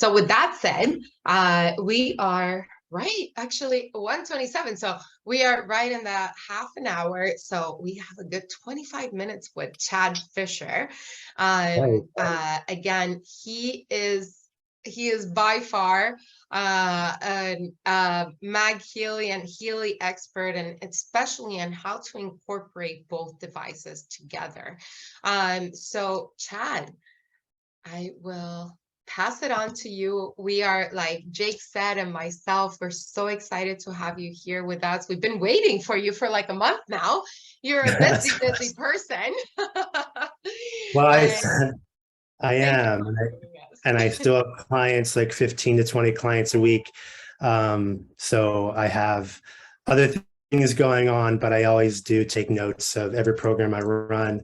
So with that said, we are right, actually 1:27. So we are right in that half an hour. So we have a good 25 minutes with Chad Fisher. Again, he is by far a MagHealy and Healy expert, and especially on how to incorporate both devices together. So Chad, I will pass it on to you. We are, like Jake said and myself, we're so excited to have you here with us. We've been waiting for you for like a month now. You're a busy person. Well, I am, and I still have clients, like 15 to 20 clients a week. So I have other things going on, but I always do take notes of every program I run,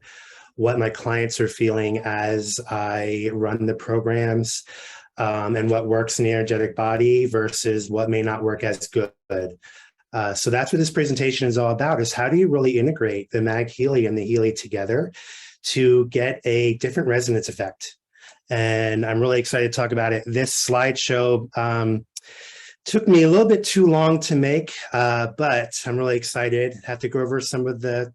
what my clients are feeling as I run the programs, and what works in the energetic body versus what may not work as good. So that's what this presentation is all about, is how do you really integrate the MagHealy and the Healy together to get a different resonance effect. And I'm really excited to talk about it. This slideshow took me a little bit too long to make, but I'm really excited. I have to go over some of the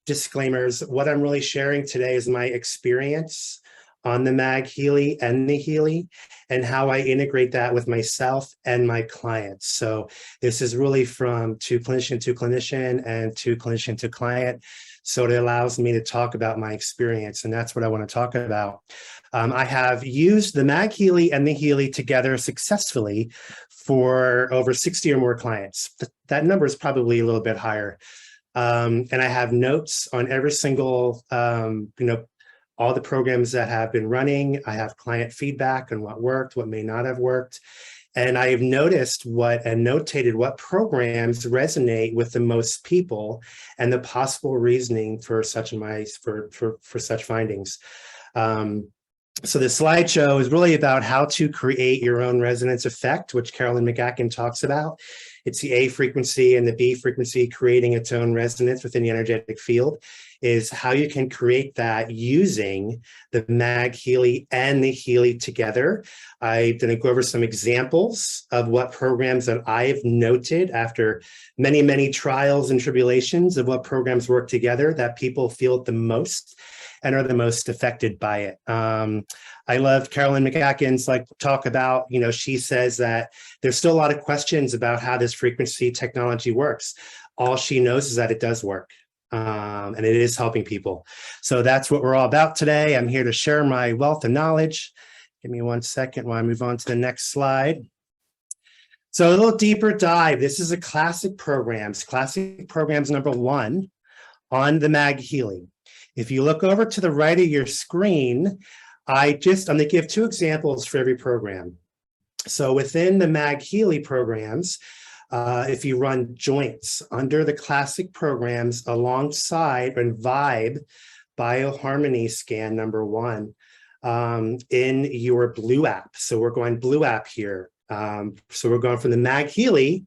disclaimers. What I'm really sharing today is my experience on the MagHealy and the Healy, and how I integrate that with myself and my clients. So this is really from to clinician and to clinician to client. So it allows me to talk about my experience, and that's what I want to talk about. I have used the MagHealy and the Healy together successfully for over 60 or more clients. That number is probably a little bit higher. And I have notes on every single, all the programs that have been running. I have client feedback on what worked, what may not have worked. And I have noticed and notated what programs resonate with the most people and the possible reasoning for such such findings. So the slideshow is really about how to create your own resonance effect, which Carolyn McMakin talks about. It's the A frequency and the B frequency creating its own resonance within the energetic field, is how you can create that using the MagHealy and the Healy together. I'm going to go over some examples of what programs that I've noted after many, many trials and tribulations of what programs work together that people feel it the most and are the most affected by it. I loved Carolyn McMakin's talk about, she says that there's still a lot of questions about how this frequency technology works. All she knows is that it does work. And it is helping people. So that's what we're all about today. I'm here to share my wealth of knowledge. Give me 1 second while I move on to the next slide. So a little deeper dive. This is a classic programs number 1 on the MagHealy. If you look over to the right of your screen, I'm going to give 2 examples for every program. So within the MagHealy programs, if you run joints under the classic programs alongside and Vibe Bioharmony scan number 1 in your Blue app. So we're going Blue app here. So we're going from the MagHealy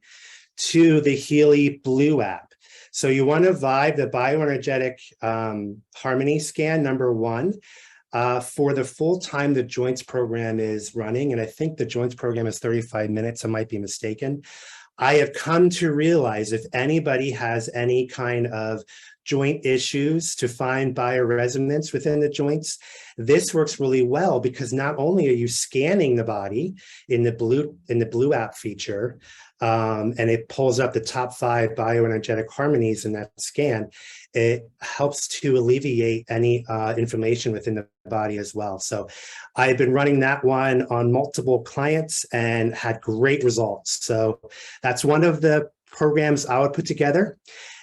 to the Healy Blue app. So you want to Vibe the bioenergetic harmony scan number 1 for the full time the joints program is running. And I think the joints program is 35 minutes. I might be mistaken. I have come to realize if anybody has any kind of joint issues to find bioresonance within the joints, this works really well because not only are you scanning the body in the Blue app feature, and it pulls up the top 5 bioenergetic harmonies in that scan, it helps to alleviate any inflammation within the body as well. So I've been running that one on multiple clients and had great results. So that's one of the programs I would put together.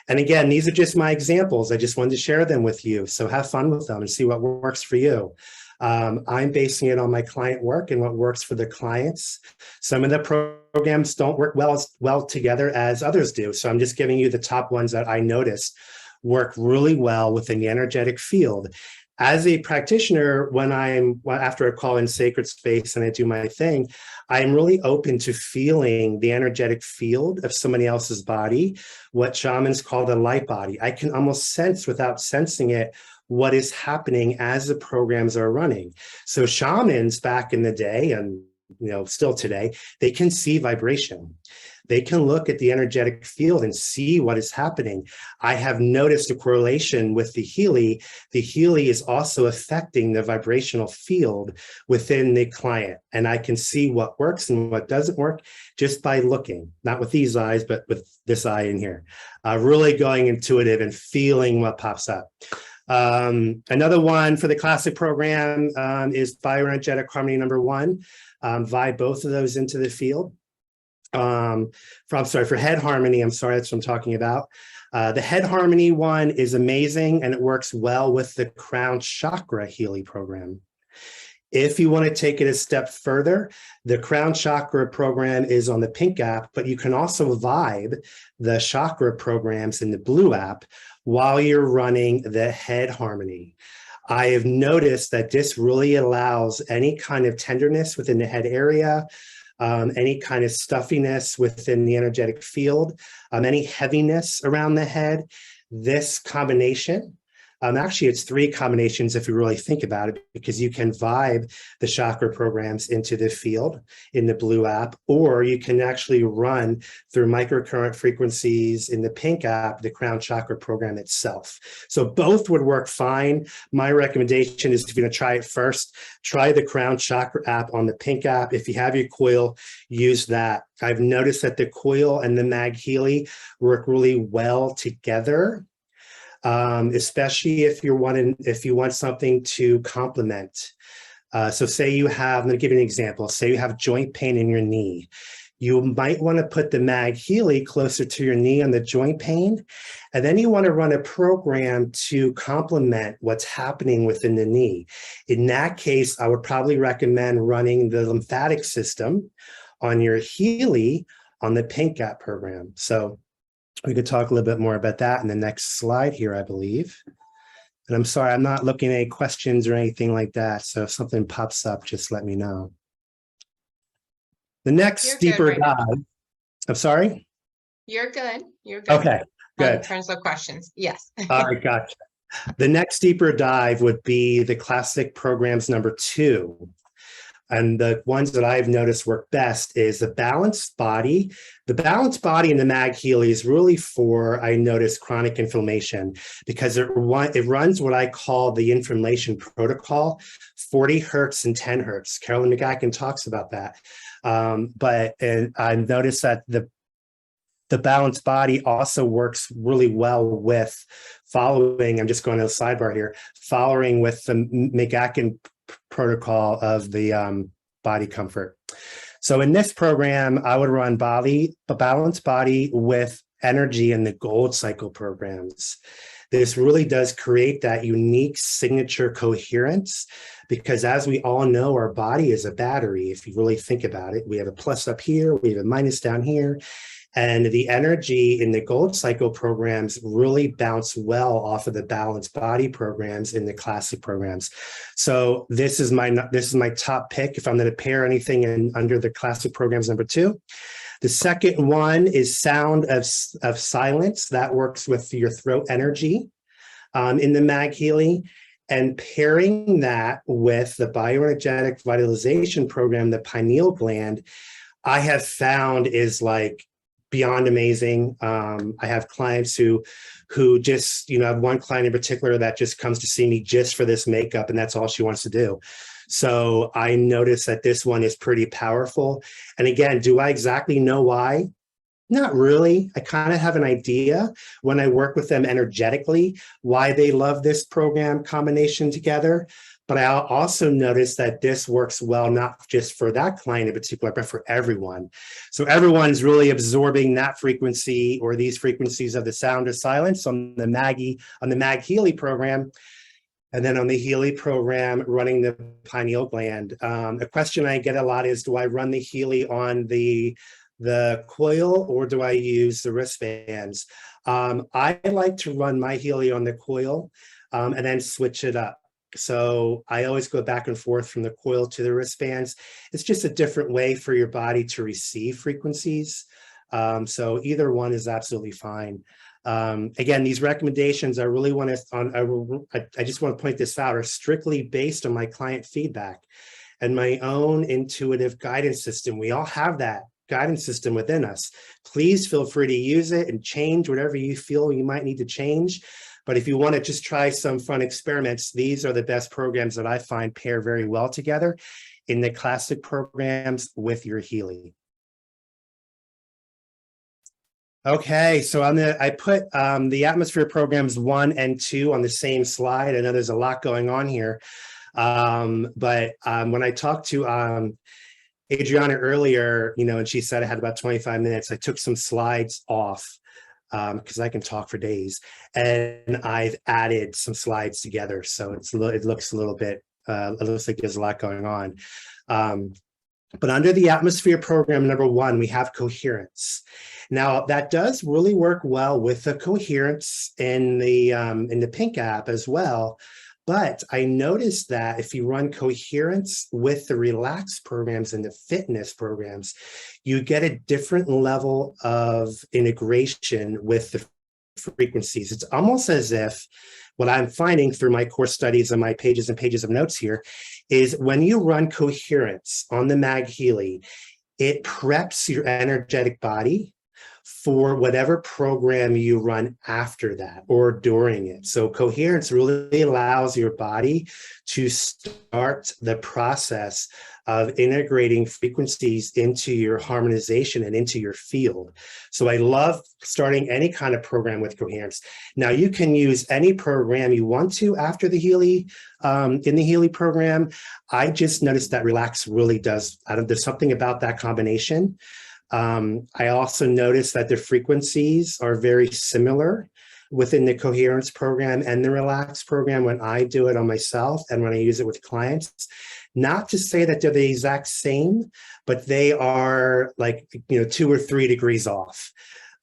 And again, these are just my examples. I just wanted to share them with you. So have fun with them and see what works for you. I'm basing it on my client work and what works for the clients. Some of the programs don't work well together as others do. So I'm just giving you the top ones that I noticed work really well within the energetic field. As a practitioner, after a call in sacred space and I do my thing, I'm really open to feeling the energetic field of somebody else's body, what shamans call the light body. I can almost sense without sensing it what is happening as the programs are running. So shamans back in the day, and still today, they can see vibration. They can look at the energetic field and see what is happening. I have noticed a correlation with the Healy. The Healy is also affecting the vibrational field within the client. And I can see what works and what doesn't work just by looking, not with these eyes, but with this eye in here. Really going intuitive and feeling what pops up. Another one for the classic program is bioenergetic harmony number 1. Vibe both of those into the field. For head harmony, that's what I'm talking about. The head harmony one is amazing, and it works well with the crown chakra Healy program. If you want to take it a step further, the crown chakra program is on the pink app, but you can also vibe the chakra programs in the blue app while you're running the head harmony. I have noticed that this really allows any kind of tenderness within the head area, any kind of stuffiness within the energetic field, any heaviness around the head. This combination, actually it's 3 combinations if you really think about it, because you can vibe the chakra programs into the field in the blue app, or you can actually run through microcurrent frequencies in the pink app, the crown chakra program itself. So both would work fine. My recommendation is, if you're going to try it first, try the crown chakra app on the pink app. If you have your coil, use that. I've noticed that the coil and the MagHealy work really well together. Especially if you want something to complement. So say you have, I'm going to give you an example. Say you have joint pain in your knee. You might want to put the MagHealy closer to your knee on the joint pain. And then you want to run a program to complement what's happening within the knee. In that case, I would probably recommend running the lymphatic system on your Healy on the pink app program. So we could talk a little bit more about that in the next slide here, I believe. And I'm sorry, I'm not looking at any questions or anything like that. So if something pops up, just let me know. The next deeper dive. I'm sorry? You're good. You're good. Okay, good. In terms of questions, yes. All right, gotcha. The next deeper dive would be the classic programs number 2. And the ones that I've noticed work best is the balanced body. The balanced body in the MagHealy is really for, I noticed, chronic inflammation, because it runs what I call the inflammation protocol, 40 hertz and 10 hertz. Carolyn McMakin talks about that. But I've noticed that the balanced body also works really well with following, I'm just going to the sidebar here, following with the McMakin protocol of the body comfort. So in this program, I would run balanced body with energy in the gold cycle programs. This really does create that unique signature coherence, because as we all know, our body is a battery. If you really think about it, we have a plus up here, we have a minus down here. And the energy in the gold cycle programs really bounce well off of the balanced body programs in the classic programs. So this is my top pick if I'm going to pair anything under the classic programs number 2. The second one is sound of silence. That works with your throat energy in the MagHealy. And pairing that with the bioenergetic vitalization program, the pineal gland, I have found is like beyond amazing. I have clients who just, I have one client in particular that just comes to see me just for this makeup, and that's all she wants to do. So I noticed that this one is pretty powerful. And again, do I exactly know why? Not really. I kind of have an idea when I work with them energetically, why they love this program combination together. But I also noticed that this works well, not just for that client in particular, but for everyone. So everyone's really absorbing that frequency or these frequencies of the sound of silence on the MagHealy program. And then on the Healy program, running the pineal gland. A question I get a lot is, do I run the Healy on the coil, or do I use the wristbands? I like to run my Healy on the coil and then switch it up. So I always go back and forth from the coil to the wristbands. It's just a different way for your body to receive frequencies. So either one is absolutely fine. Again, these recommendations I really want to, I just want to point this out, are strictly based on my client feedback and my own intuitive guidance system. We all have that guidance system within us. Please feel free to use it and change whatever you feel you might need to change. But if you want to just try some fun experiments, these are the best programs that I find pair very well together in the classic programs with your Healy. Okay, so I put the atmosphere programs 1 and 2 on the same slide. I know there's a lot going on here, but when I talked to Adriana earlier, and she said I had about 25 minutes, I took some slides off because I can talk for days, and I've added some slides together, so it looks a little bit, it looks like there's a lot going on. But under the atmosphere program number 1, we have coherence. Now that does really work well with the coherence in the Pink app as well. But I noticed that if you run coherence with the relax programs and the fitness programs, you get a different level of integration with the frequencies. It's almost as if what I'm finding through my course studies and my pages and pages of notes here is when you run coherence on the MagHealy, it preps your energetic body for whatever program you run after that or during it. So coherence really allows your body to start the process of integrating frequencies into your harmonization and into your field. So I love starting any kind of program with coherence. Now you can use any program you want to after the Healy, in the Healy program. I just noticed that relax really does, there's something about that combination. I also noticed that the frequencies are very similar within the coherence program and the relax program when I do it on myself and when I use it with clients. Not to say that they're the exact same, but they are like, 2 or 3 degrees off.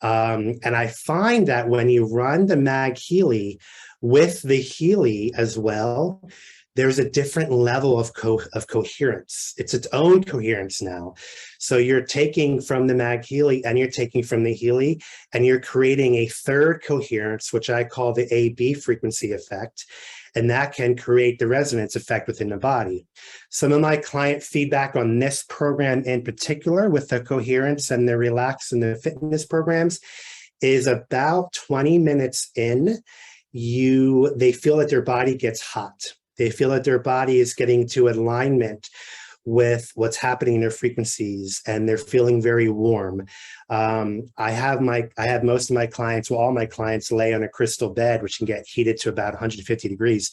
And I find that when you run the MagHealy with the Healy as well, there's a different level of coherence. It's its own coherence now. So you're taking from the MagHealy and you're taking from the Healy and you're creating a third coherence, which I call the AB frequency effect. And that can create the resonance effect within the body. Some of my client feedback on this program in particular with the coherence and the relax and the fitness programs is about 20 minutes in, they feel that their body gets hot. They feel that their body is getting to alignment with what's happening in their frequencies, and they're feeling very warm. I have most of my clients, well, all my clients lay on a crystal bed, which can get heated to about 150 degrees.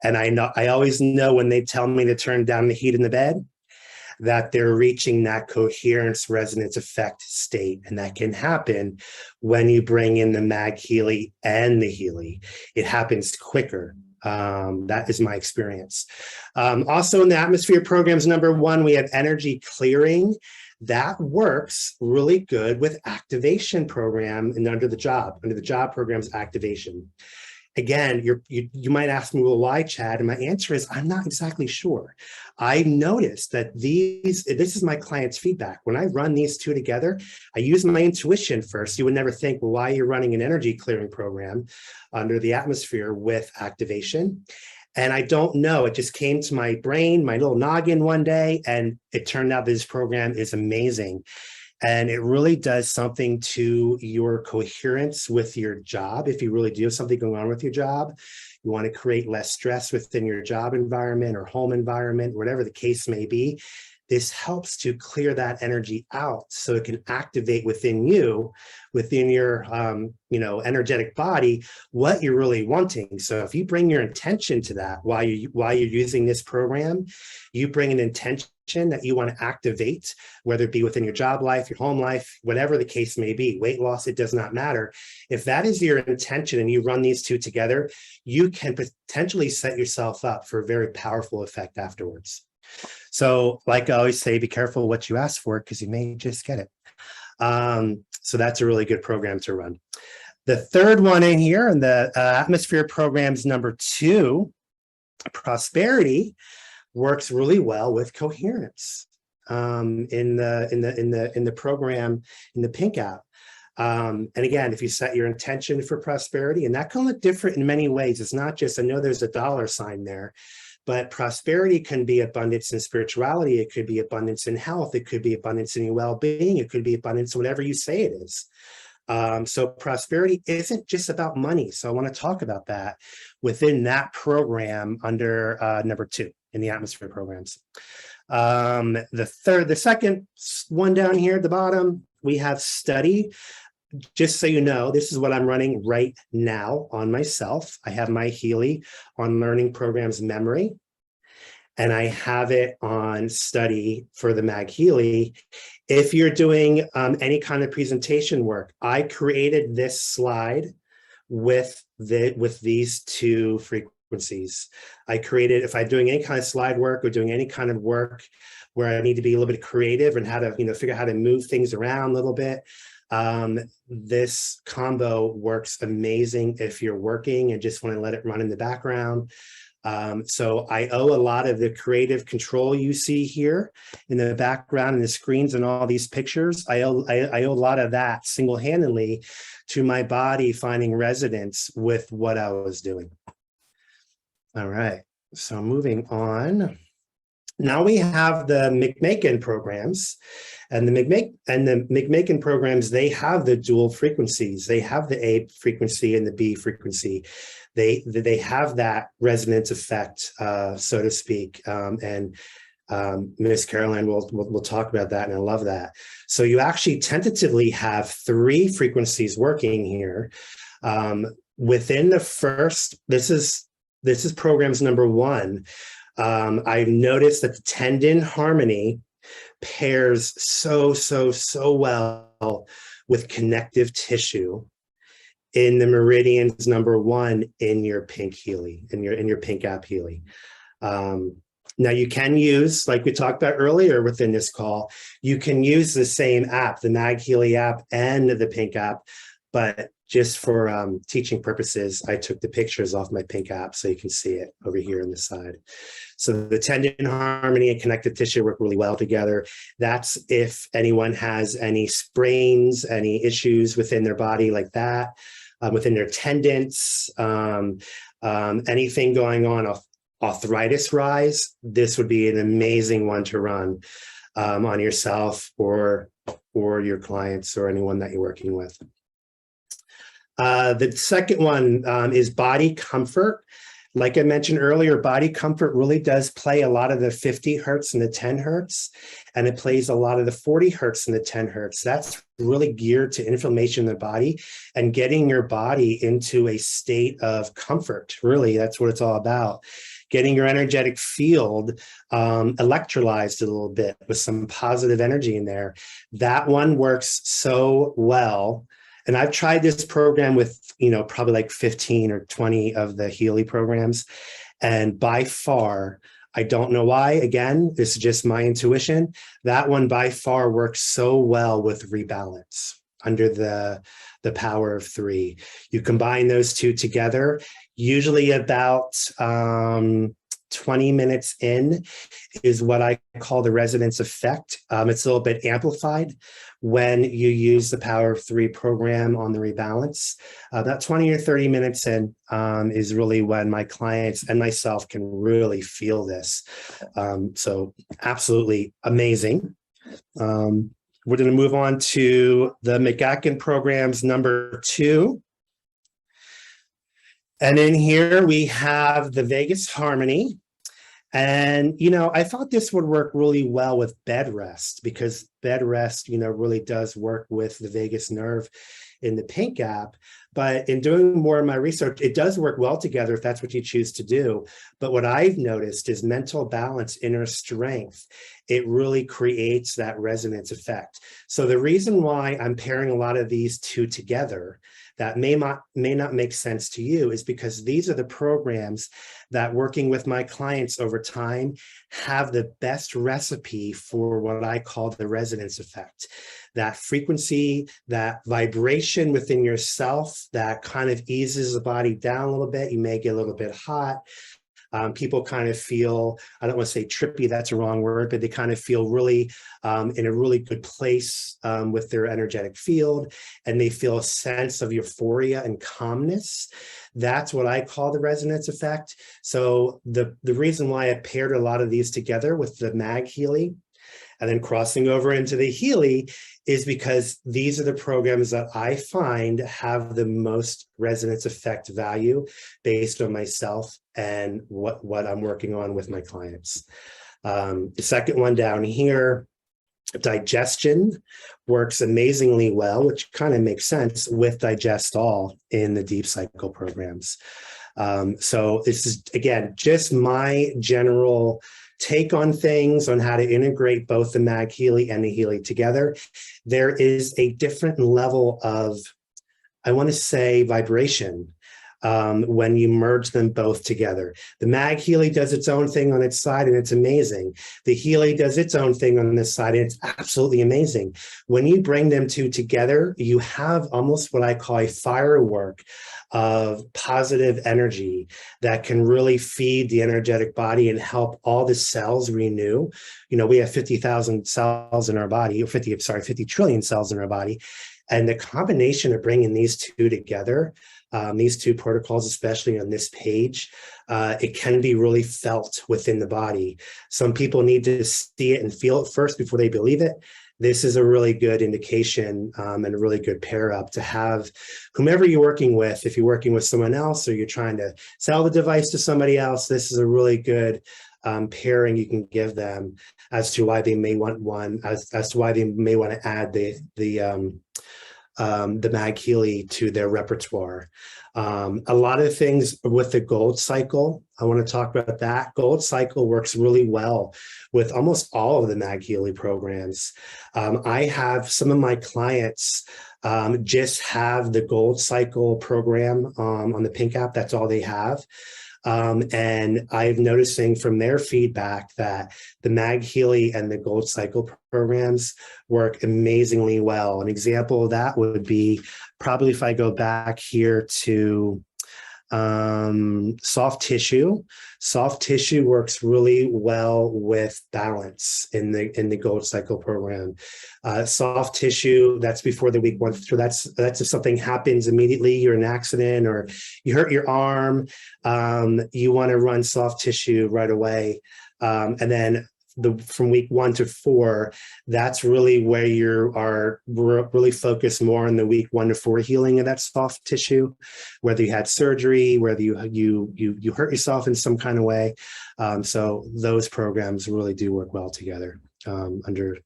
And I always know when they tell me to turn down the heat in the bed, that they're reaching that coherence resonance effect state. And that can happen when you bring in the MagHealy and the Healy. It happens quicker. That is my experience. Also in the atmosphere programs number 1, we have energy clearing. That works really good with activation program and under the job program's activation. Again, you might ask me, well, why, Chad? And my answer is, I'm not exactly sure. I noticed that this is my client's feedback. When I run these two together, I use my intuition first. You would never think, well, why are you running an energy clearing program under the atmosphere with activation? And I don't know, it just came to my brain, my little noggin one day, and it turned out this program is amazing. And it really does something to your coherence with your job. If you really do have something going on with your job, you want to create less stress within your job environment or home environment, whatever the case may be. This helps to clear that energy out so it can activate within you, within your energetic body, what you're really wanting. So if you bring your intention to that while you're using this program, you bring an intention that you want to activate, whether it be within your job life, your home life, whatever the case may be, weight loss, it does not matter. If that is your intention and you run these two together, you can potentially set yourself up for a very powerful effect afterwards. So like I always say, be careful what you ask for because you may just get it. So that's a really good program to run. The third one in here in the atmosphere programs number 2, prosperity, works really well with coherence in the program in the Pink app. And again, if you set your intention for prosperity, and that can look different in many ways. It's not just, I know there's a dollar sign there, but prosperity can be abundance in spirituality. It could be abundance in health. It could be abundance in your well-being. It could be abundance in whatever you say it is. So prosperity isn't just about money. So I want to talk about that within that program under number 2 in the atmosphere programs. The second one down here at the bottom, we have study. Just so you know, this is what I'm running right now on myself. I have my Healy on learning programs memory, and I have it on study for the MagHealy. If you're doing any kind of presentation work, I created this slide with these 2 frequencies. I created, if I'm doing any kind of slide work or doing any kind of work where I need to be a little bit creative and how to, figure out how to move things around a little bit, this combo works amazing if you're working and just want to let it run in the background. So I owe a lot of the creative control you see here in the background and the screens and all these pictures. I owe a lot of that single-handedly to my body finding resonance with what I was doing. All right, so moving on. Now we have the McMakin programs, and the McMakin programs, they have the dual frequencies. They have the A frequency and the B frequency. They have that resonance effect, so to speak. And Miss Caroline will talk about that, and I love that. So you actually tentatively have 3 frequencies working here. Within the first, this is programs number 1. I've noticed that the tendon harmony pairs so well with connective tissue in the meridians number 1 in your pink Healy, in your pink app Healy. Now you can use, like we talked about earlier within this call, you can use the same app, the MagHealy app and the pink app, but just for teaching purposes, I took the pictures off my pink app so you can see it over here on the side. So the tendon harmony and connective tissue work really well together. That's if anyone has any sprains, any issues within their body like that, within their tendons, anything going on, arthritis rise, this would be an amazing one to run on yourself or your clients or anyone that you're working with. The second one is body comfort. Like I mentioned earlier, body comfort really does play a lot of the 50 hertz and the 10 hertz, and it plays a lot of the 40 hertz and the 10 hertz. That's really geared to inflammation in the body and getting your body into a state of comfort. Really, that's what it's all about. Getting your energetic field electrolyzed a little bit with some positive energy in there. That one works so well. And I've tried this program with, probably like 15 or 20 of the Healy programs. And by far, I don't know why, again, this is just my intuition, that one by far works so well with rebalance under the power of 3. You combine those 2 together, usually about 20 minutes in is what I call the resonance effect. It's a little bit amplified when you use the power of 3 program on the rebalance. About 20 or 30 minutes in is really when my clients and myself can really feel this. So absolutely amazing. We're going to move on to the McMakin programs number 2. And in here we have the vagus harmony. And, I thought this would work really well with bed rest, because bed rest, really does work with the vagus nerve in the pink app. But in doing more of my research, it does work well together if that's what you choose to do. But what I've noticed is mental balance, inner strength. It really creates that resonance effect. So the reason why I'm pairing a lot of these 2 together that may not make sense to you is because these are the programs that, working with my clients over time, have the best recipe for what I call the resonance effect. That frequency, that vibration within yourself that kind of eases the body down a little bit. You may get a little bit hot. People kind of feel, I don't want to say trippy, that's a wrong word, but they kind of feel really in a really good place with their energetic field, and they feel a sense of euphoria and calmness. That's what I call the resonance effect. So the reason why I paired a lot of these together with the MagHealy and then crossing over into the Healy is because these are the programs that I find have the most resonance effect value based on myself and what I'm working on with my clients. The second one down here, digestion, works amazingly well, which kind of makes sense with Digest All in the Deep Cycle programs. So this is, again, just my general take on things on how to integrate both the MagHealy and the Healy together. There is a different level of, I want to say, vibration when you merge them both together. The MagHealy does its own thing on its side, and it's amazing. The Healy does its own thing on this side, and it's absolutely amazing. When you bring them two together, you have almost what I call a firework of positive energy that can really feed the energetic body and help all the cells renew. You know, we have 50,000 cells in our body, or 50 trillion cells in our body. And the combination of bringing these two together, these two protocols, especially on this page, it can be really felt within the body. Some people need to see it and feel it first before they believe it. This is a really good indication and a really good pair up to have whomever you're working with. If you're working with someone else or you're trying to sell the device to somebody else, this is a really good pairing you can give them as to why they may want one, as to why they may want to add the MagHealy to their repertoire. A lot of things with the Gold Cycle, I want to talk about that. Gold Cycle works really well with almost all of the MagHealy programs. I have some of my clients just have the Gold Cycle program on the Pink app. That's all they have. And I'm noticing from their feedback that the MagHealy and the Gold Cycle programs work amazingly well. An example of that would be probably if I go back here to soft tissue. Soft tissue works really well with balance in the Gold Cycle program. Soft tissue, that's before the week 1 through. That's if something happens immediately, you're in an accident or you hurt your arm, you want to run soft tissue right away. And then from week 1 to 4, that's really where you are really focused more on the week 1 to 4 healing of that soft tissue, whether you had surgery, whether you hurt yourself in some kind of way. So those programs really do work well together under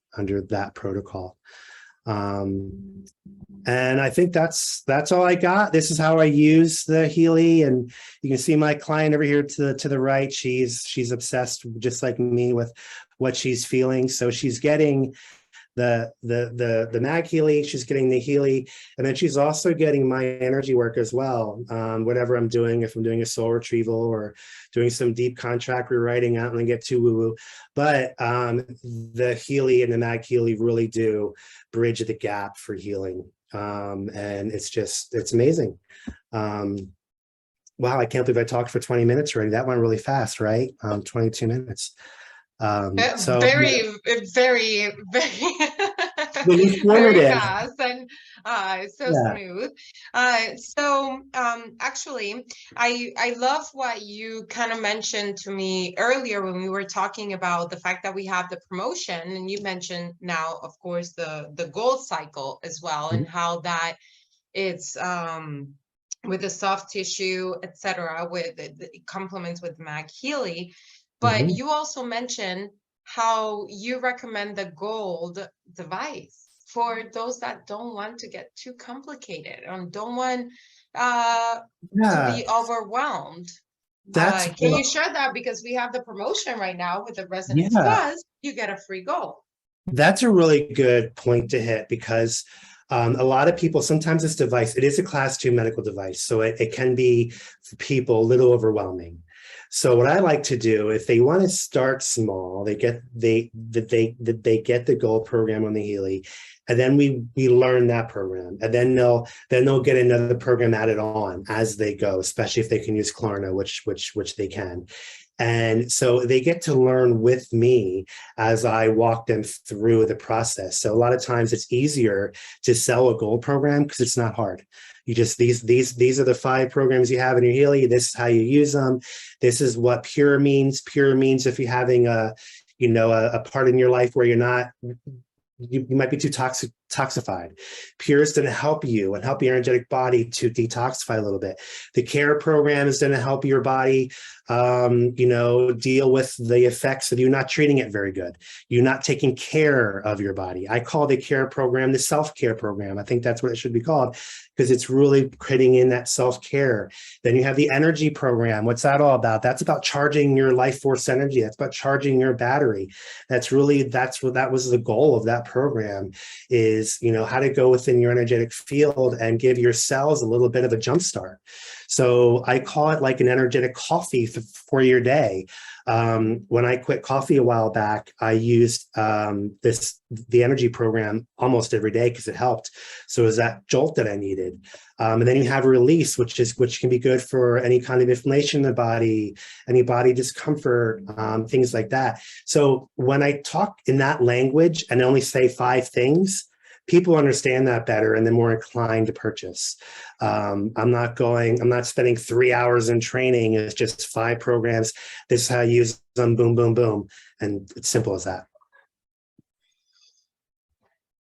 that protocol. And I think that's all I got. This is how I use the Healy, and you can see my client over here to the right. She's obsessed, just like me, with what she's feeling. So she's getting the MagHealy, she's getting the Healy, and then she's also getting my energy work as well. Whatever I'm doing, if I'm doing a soul retrieval or doing some deep contract rewriting, I don't want to get too woo-woo, but the Healy and the MagHealy really do bridge the gap for healing. And it's amazing. Wow, I can't believe I talked for 20 minutes already. That went really fast, right? 22 minutes. So very, very, really very informative. fast and so smooth. Actually, I love what you kind of mentioned to me earlier when we were talking about the fact that we have the promotion, and you mentioned now, of course, the Gold Cycle as well, and how that it's with the soft tissue, etc., with it complements with MagHealy. But you also mentioned how you recommend the gold device for those that don't want to get too complicated and don't want to be overwhelmed. Can you share that? Because we have the promotion right now with the Resonance Plus, you get a free gold. That's a really good point to hit, because a lot of people, sometimes this device, it is a class 2 medical device, so it can be for people a little overwhelming. So what I like to do, if they want to start small, they get the gold program on the Healy, and then we learn that program, and then they'll get another program added on as they go, especially if they can use Klarna, which they can. And so they get to learn with me as I walk them through the process. So a lot of times it's easier to sell a gold program because it's not hard. You just, these are the 5 programs you have in your Healy. This is how you use them. This is what pure means. Pure means if you're having a part in your life where you're not, you might be too toxified. Pure is going to help you and help your energetic body to detoxify a little bit. The care program is going to help your body, deal with the effects of you not treating it very good. You're not taking care of your body. I call the care program the self-care program. I think that's what it should be called, because it's really creating in that self-care. Then you have the energy program. What's that all about? That's about charging your life force energy. That's about charging your battery. That was the goal of that program, is how to go within your energetic field and give your cells a little bit of a jump start. So I call it like an energetic coffee for your day. When I quit coffee a while back, I used the energy program almost every day because it helped. So it was that jolt that I needed. And then you have release, which can be good for any kind of inflammation in the body, any body discomfort, things like that. So when I talk in that language and only say 5 things, people understand that better and they're more inclined to purchase. I'm not spending 3 hours in training. It's just 5 programs. This is how you use them, boom, boom, boom. And it's simple as that.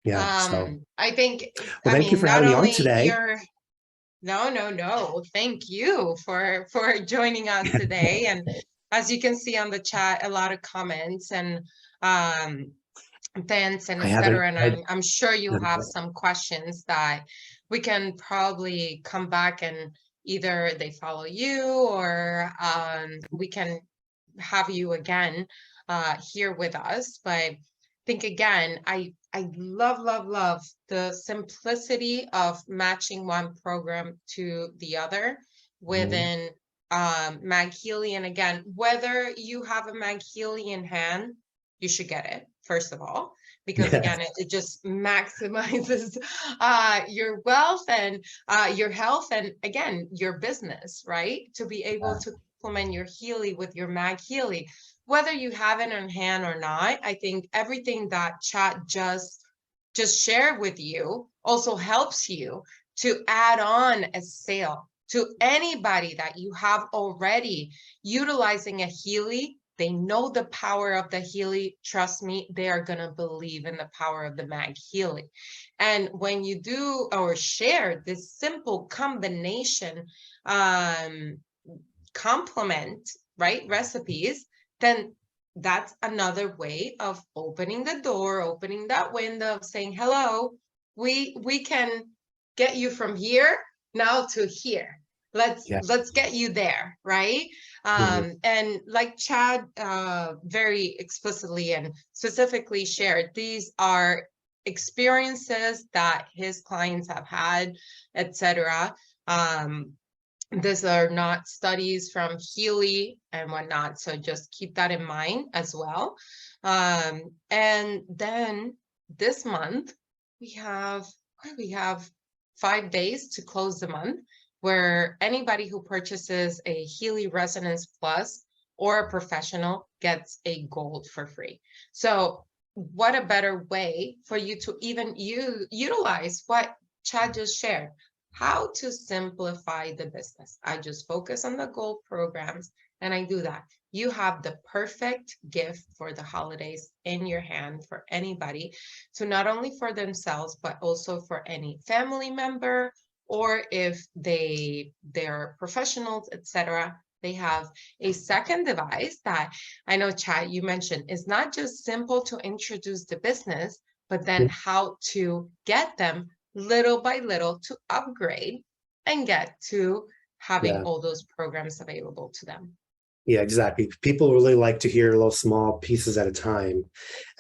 Yeah. I think, well, thank you for having me on today. No. Thank you for joining us today. And as you can see on the chat, a lot of comments and events and etc. And I'm sure you have some questions that we can probably come back and either they follow you or we can have you again here with us. But I think again, I love the simplicity of matching one program to the other within MagHealy. And again, whether you have a MagHealy in hand, you should get it, first of all, because again, it just maximizes your wealth and your health and again, your business, right? To be able to complement your Healy with your MagHealy. Whether you have it in hand or not, I think everything that chat just shared with you also helps you to add on a sale to anybody that you have already utilizing a Healy. They know the power of the Healy. Trust me, they are going to believe in the power of the MagHealy. And when you do or share this simple combination complement, right, recipes, then that's another way of opening the door, opening that window, of saying, hello, we can get you from here now to here. Let's get you there, right? And like Chad very explicitly and specifically shared, these are experiences that his clients have had, etc. These are not studies from Healy and whatnot, so just keep that in mind as well. And then this month we have 5 days to close the month, where anybody who purchases a Healy Resonance Plus or a professional gets a gold for free. So what a better way for you to even utilize what Chad just shared, how to simplify the business. I just focus on the gold programs and I do that. You have the perfect gift for the holidays in your hand for anybody, to not only for themselves, but also for any family member, or if they're professionals, etc. They have a second device that I know, Chad, you mentioned is not just simple to introduce the business, but then how to get them little by little to upgrade and get to having all those programs available to them. Yeah, exactly. People really like to hear little small pieces at a time.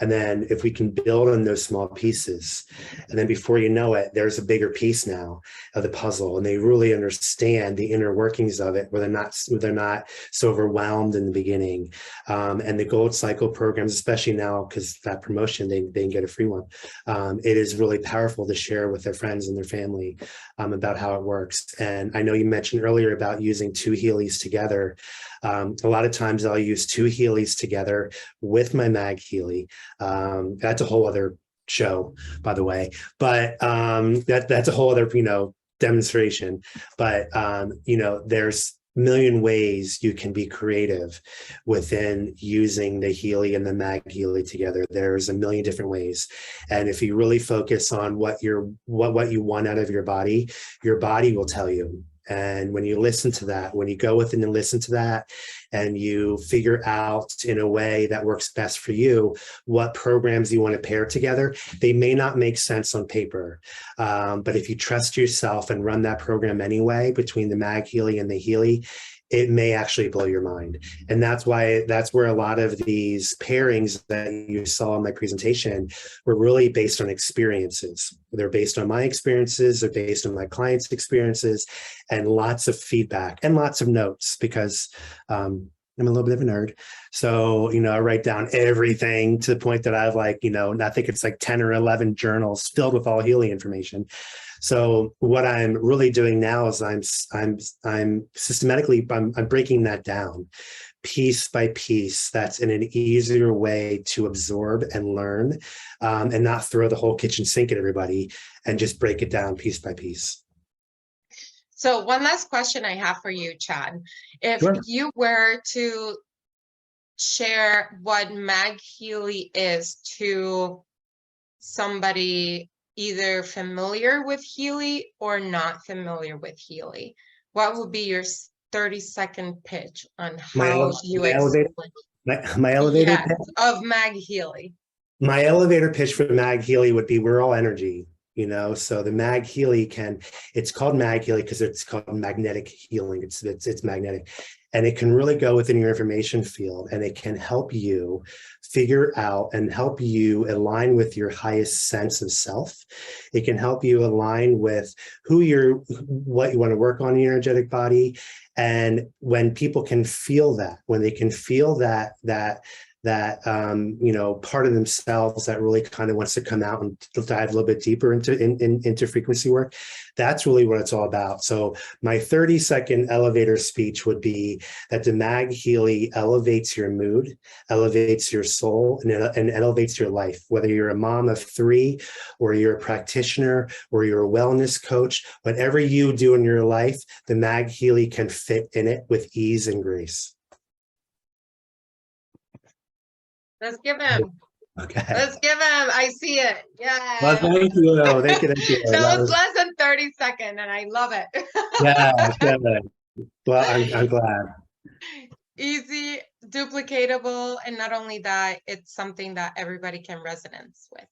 And then if we can build on those small pieces, and then before you know it, there's a bigger piece now of the puzzle. And they really understand the inner workings of it, where they're not so overwhelmed in the beginning. And the Gold Cycle programs, especially now, because that promotion, they can get a free one. It is really powerful to share with their friends and their family about how it works. And I know you mentioned earlier about using two Healys together. A lot of times I'll use two Healys together with my MagHealy. That's a whole other show, by the way, but that's a whole other, demonstration. But, there's a million ways you can be creative within using the Healy and the MagHealy together. There's a million different ways. And if you really focus on what you want out of your body will tell you. And when you listen to that, when you go within and listen to that, and you figure out in a way that works best for you, what programs you want to pair together, they may not make sense on paper. But if you trust yourself and run that program anyway, between the MagHealy and the Healy, it may actually blow your mind. And that's where a lot of these pairings that you saw in my presentation were really based on experiences. They're based on my experiences, they're based on my clients' experiences, and lots of feedback and lots of notes, because I'm a little bit of a nerd. So, I write down everything to the point that I have I think it's like 10 or 11 journals filled with all Healy information. So what I'm really doing now is I'm systematically, I'm breaking that down piece by piece. That's in an easier way to absorb and learn, and not throw the whole kitchen sink at everybody, and just break it down piece by piece. So one last question I have for you, Chad. If Sure. you were to share what MagHealy is to somebody either familiar with Healy or not familiar with Healy, what would be your 30-second pitch on how you explain My elevator yes, of MagHealy? My elevator pitch for MagHealy would be, we're all energy. So the MagHealy it's called MagHealy because it's called magnetic healing. It's magnetic, and it can really go within your information field, and it can help you figure out and help you align with your highest sense of self. It can help you align with what you want to work on in your energetic body. And when people can feel that, when they can feel that part of themselves that really kind of wants to come out and dive a little bit deeper into frequency work, that's really what it's all about. So my 30-second elevator speech would be that the MagHealy elevates your mood, elevates your soul, and elevates your life. Whether you're a mom of 3, or you're a practitioner, or you're a wellness coach, whatever you do in your life, the MagHealy can fit in it with ease and grace. Let's give him. Okay. Let's give him. I see it. Yeah. Well, thank you. Thank you. That was less than 30 seconds, and I love it. Yeah, good. Well, I'm glad. Easy, duplicatable, and not only that, it's something that everybody can resonance with.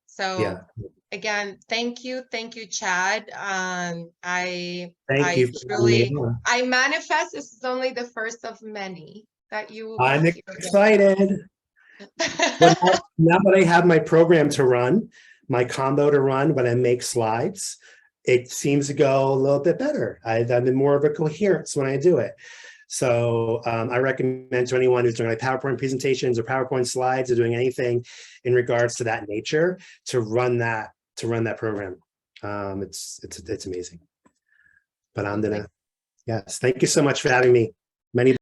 So Yeah. Again, thank you, Chad. I manifest this is only the first of many that you will be. I'm excited. Well, now that I have my program to run, my combo to run, when I make slides, it seems to go a little bit better. I'm in more of a coherence when I do it. So I recommend to anyone who's doing like PowerPoint presentations or PowerPoint slides or doing anything in regards to that nature to run that program. It's amazing. But yes, thank you so much for having me. Many